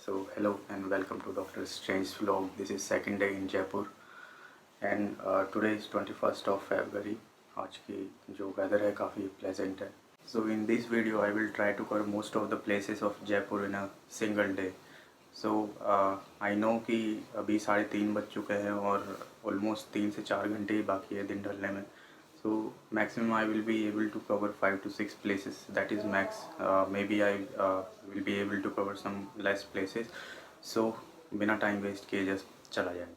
So hello and welcome to Dr. Strange vlog. This is second day in Jaipur and today is 21st of February. आज की जो weather है काफ़ी pleasant है. So in this video I will try to cover most of the places of Jaipur in a single day. So I know कि अभी 3:30 बज चुके हैं और almost 3 से 4 घंटे ही बाकी है दिन ढलने में. So maximum I will be able to cover 5 to 6 places. That is max. Maybe I will be able to cover some less places. So बिना टाइम वेस्ट किए जस्ट चला जाए.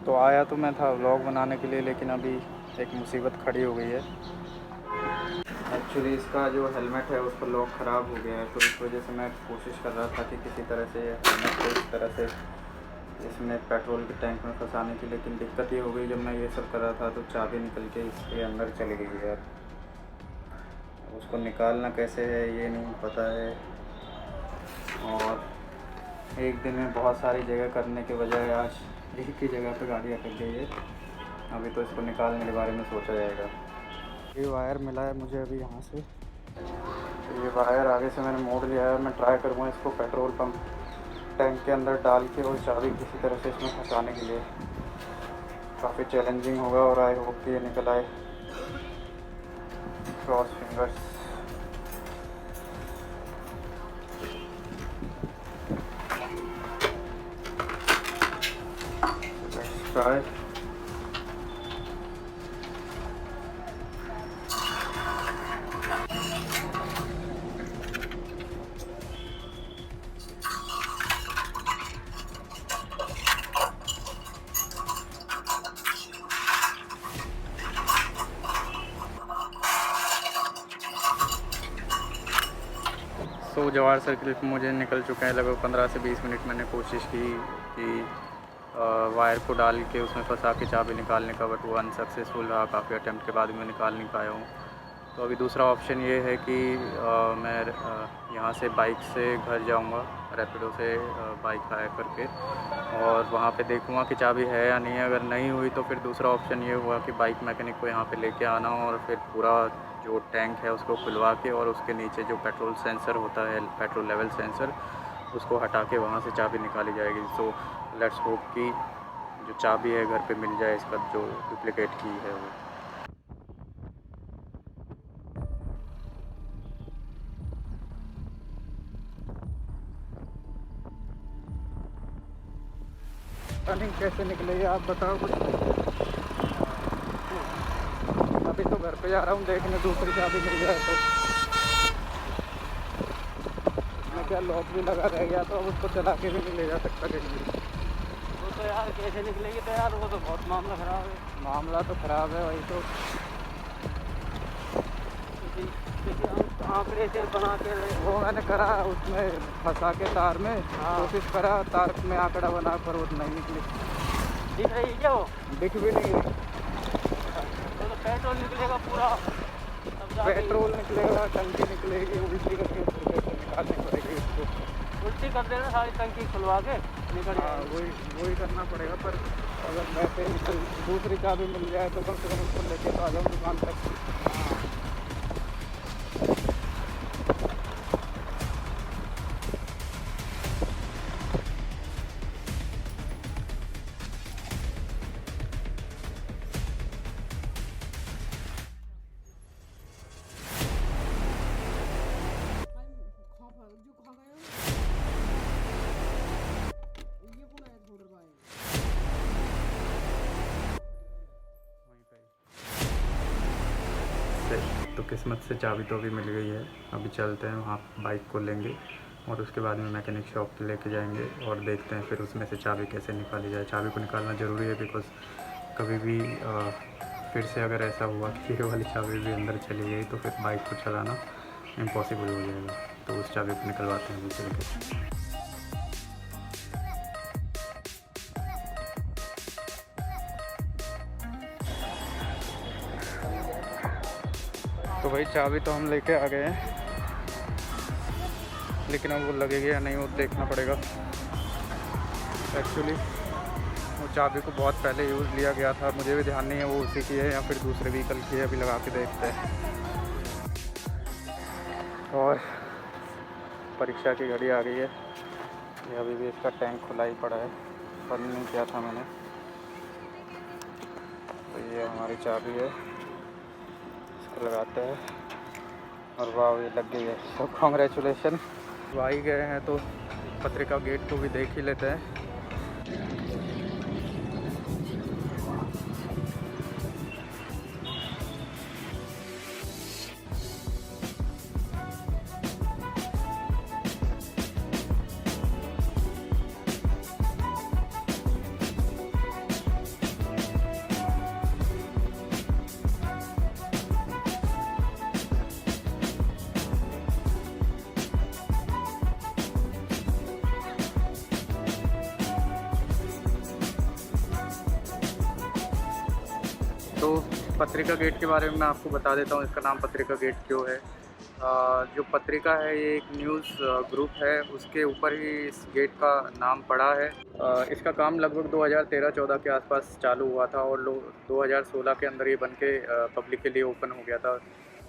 तो आया तो मैं था व्लॉग बनाने के लिए, लेकिन अभी एक मुसीबत खड़ी हो गई है. एक्चुअली इसका जो हेलमेट है उस पर लॉक ख़राब हो गया है, तो इस वजह से मैं कोशिश कर रहा था कि किसी तरह से हेलमेट को इस तरह से इसमें पेट्रोल के टैंक में फंसाने की. लेकिन दिक्कत ये हो गई, जब मैं ये सब कर रहा था तो चाबी निकल के इसके अंदर चली गई है. उसको निकालना कैसे है ये नहीं पता है, और एक दिन में बहुत सारी जगह करने के बजाय आज एक ही जगह पे गाड़ी अटक गई है. अभी तो इसको निकालने के बारे में सोचा जाएगा. ये वायर मिला है मुझे अभी यहाँ से. ये वायर आगे से मैंने मोड़ लिया है. मैं ट्राई करूँगा इसको पेट्रोल पंप टैंक के अंदर डाल के और चाबी किसी तरह से इसमें फंसाने के लिए. काफ़ी चैलेंजिंग होगा और आई होप कि ये निकल आए. Cross fingers. ट्राई. तो जवाहर सर्किल पर मुझे निकल चुका है लगभग 15 से 20 मिनट. मैंने कोशिश की कि वायर को डाल के उसमें फंसा के चाबी निकालने का, बट वो अनसक्सेसफुल रहा. काफ़ी अटैम्प्ट के बाद मैं निकाल नहीं पाया हूँ. तो अभी दूसरा ऑप्शन ये है कि मैं यहाँ से बाइक से घर जाऊँगा, रैपिडो से बाइक हायर करके, और वहाँ पे देखूँगा कि चाबी है या नहीं है. अगर नहीं हुई तो फिर दूसरा ऑप्शन ये हुआ कि बाइक मैकेनिक को यहाँ पे लेके आना और फिर पूरा जो टैंक है उसको खुलवा के और उसके नीचे जो पेट्रोल सेंसर होता है, पेट्रोल लेवल सेंसर, उसको हटा के वहाँ से चाबी निकाली जाएगी. सो लेट्स होप कि जो चाबी है घर पे मिल जाए, इसका जो डुप्लीकेट की है वो. रनिंग कैसे निकलेगी आप बताओ कुछ. अभी तो घर पे जा रहा हूँ देखने, दूसरी चाबी मिल जाए तो. मैं क्या लॉक भी लगा रह गया, तो अब उसको चला के भी नहीं ले जा सकता कहीं. वो तो यार कैसे निकलेगी, तो यार वो तो बहुत मामला ख़राब है. मामला तो ख़राब है वही तो. हम आंकड़े से बना के वो मैंने करा, उसमें फंसा के तार में कोशिश करा, तार में आंकड़ा बना पर वो नहीं निकली. दिख रही है क्या वो? दिख भी नहीं रही. तो पेट्रोल निकलेगा पूरा. पेट्रोल निकलेगा, टंकी निकलेगी, उल्टी करके निकालनी पड़ेगी उसको. उल्टी कर देना सारी टंकी खुलवा के निकल जाएगी. वही करना पड़ेगा. पर अगर वैसे दूसरी चाबी मिल जाए तो कम से कम उसको लेके तो आ जाऊँ दुकान तक. तो किस्मत से चाबी तो अभी मिल गई है. अभी चलते हैं वहाँ, बाइक को लेंगे और उसके बाद में मैकेनिक शॉप पे लेके जाएंगे और देखते हैं फिर उसमें से चाबी कैसे निकाली जाए। चाबी को निकालना ज़रूरी है बिकॉज़ कभी भी फिर से अगर ऐसा हुआ कि ये वाली चाबी भी अंदर चली गई तो फिर बाइक को चलाना इम्पॉसिबल हो जाएगा। तो उस चाबी को निकलवाते हैं दूसरे के। तो भाई चाबी तो हम लेके आ गए हैं, लेकिन अब वो लगेगी या नहीं वो देखना पड़ेगा। एक्चुअली वो चाबी को बहुत पहले यूज़ लिया गया था, मुझे भी ध्यान नहीं है वो उसी की है या फिर दूसरे व्हीकल की है। अभी लगा के देखते हैं। और परीक्षा की घड़ी आ गई है। ये अभी भी इसका टैंक खुला ही पड़ा है, बंद नहीं किया था मैंने। तो ये हमारी चाबी है, इसको लगाते हैं और वाह ये लग गई है। तो कॉन्ग्रेचुलेसन। भाई गए हैं तो पत्रिका गेट को भी देख ही लेते हैं। तो पत्रिका गेट के बारे में मैं आपको बता देता हूँ, इसका नाम पत्रिका गेट क्यों है। जो पत्रिका है ये एक न्यूज़ ग्रुप है, उसके ऊपर ही इस गेट का नाम पड़ा है। इसका काम लगभग 2013-14 के आसपास चालू हुआ था और 2016 के अंदर ये बन के पब्लिक के लिए ओपन हो गया था।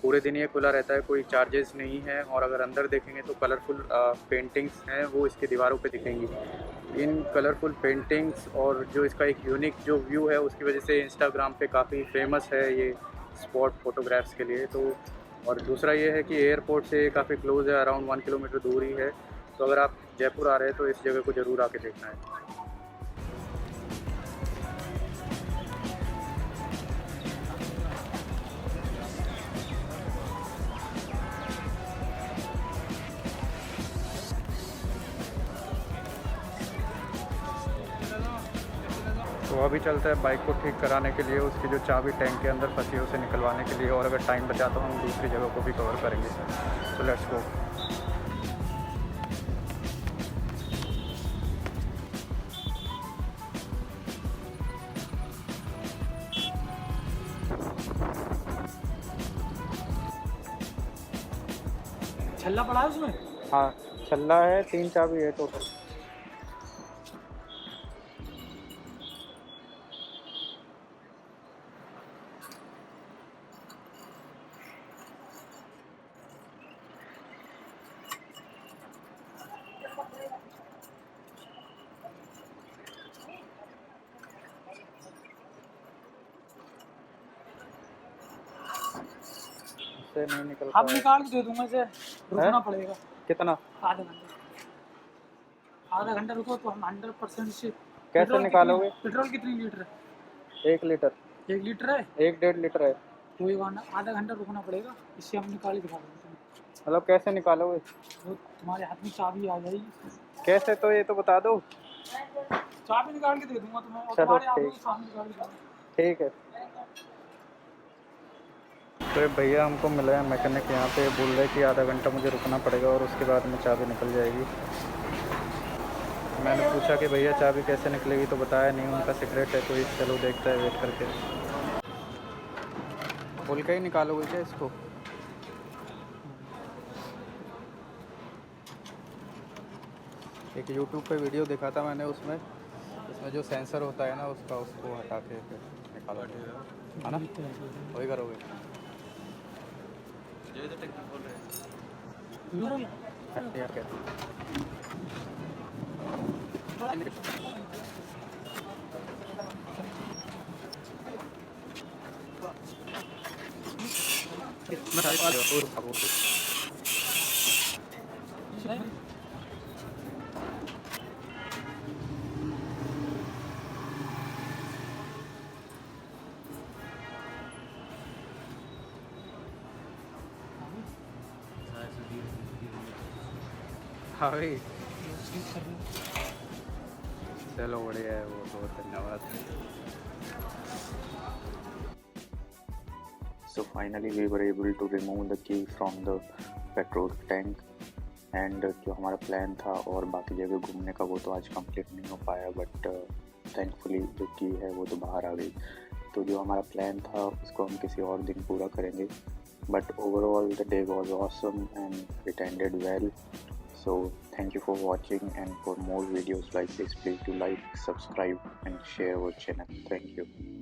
पूरे दिन ये खुला रहता है, कोई चार्जेस नहीं है। और अगर अंदर देखेंगे तो कलरफुल पेंटिंग्स हैं वो इसकी दीवारों पे दिखेंगी। इन कलरफुल पेंटिंग्स और जो इसका एक यूनिक जो व्यू है उसकी वजह से इंस्टाग्राम पे काफ़ी फेमस है ये स्पॉट फ़ोटोग्राफ्स के लिए। तो और दूसरा ये है कि एयरपोर्ट से काफ़ी क्लोज़ है, अराउंड 1 किलोमीटर दूर ही है। तो अगर आप जयपुर आ रहे हैं तो इस जगह को ज़रूर आके देखना है। तो अभी चलता है बाइक को ठीक कराने के लिए, उसकी जो चाबी टैंक के अंदर फंसी है उसे निकलवाने के लिए। और अगर टाइम बचा तो हम दूसरी जगह को भी कवर करेंगे। तो लेट्स गो। छल्ला पड़ा है उसमें? हाँ छल्ला है, 3 चाबी है टोटल। से नहीं निकल अब पाया। निकाल के दे दूंगा इसे, रुकना पड़ेगा कितना? आधा घंटा। आधा घंटा रुको तो हम 100% से। कैसे निकालोगे? पेट्रोल कितनी लीटर है? 1 लीटर। 1 लीटर है? 1-1.5 लीटर है। कोई आधा घंटा रुकना पड़ेगा, इससे हम निकाल के दिखा देंगे। मतलब कैसे निकालोगे? वो तुम्हारे हाथ में चाबी आ जाएगी। कैसे, तो ये तो बता दो। चाबी निकाल के दे दूंगा तुम्हें और चलो, तुम्हारे हाथ ठीक। में चाबी निकाल के दूंगा। ठीक है। तो ये भैया हमको मिला है मैकेनिक यहाँ पे, बोल रहे कि आधा घंटा मुझे रुकना पड़ेगा और उसके बाद में चाबी निकल जाएगी। मैंने पूछा कि भैया चाबी कैसे निकलेगी, तो बताया नहीं, उनका सीक्रेट है। कोई चलो देखता है, वेट करके। खोल के ही निकालोगे क्या इसको? एक यूट्यूब पे वीडियो देखा था मैंने, उसमें जो सेंसर होता है ना उसका, उसको हटा के फिर निकालो, है ना? वही करोगे? यार कहते हाँ भाई स्लीप कर लो। चलो बढ़िया है वो तो धन्यवाद So finally we were able to remove the key from the petrol tank and जो हमारा प्लान था और बाकी जगह घूमने का वो तो आज कंप्लीट नहीं हो पाया बट थैंकफुली जो की है वो तो बाहर आ गई तो जो हमारा प्लान था उसको हम किसी और दिन पूरा करेंगे but overall the day was awesome and it ended well so thank you for watching and for more videos like this please do like subscribe and share our channel thank you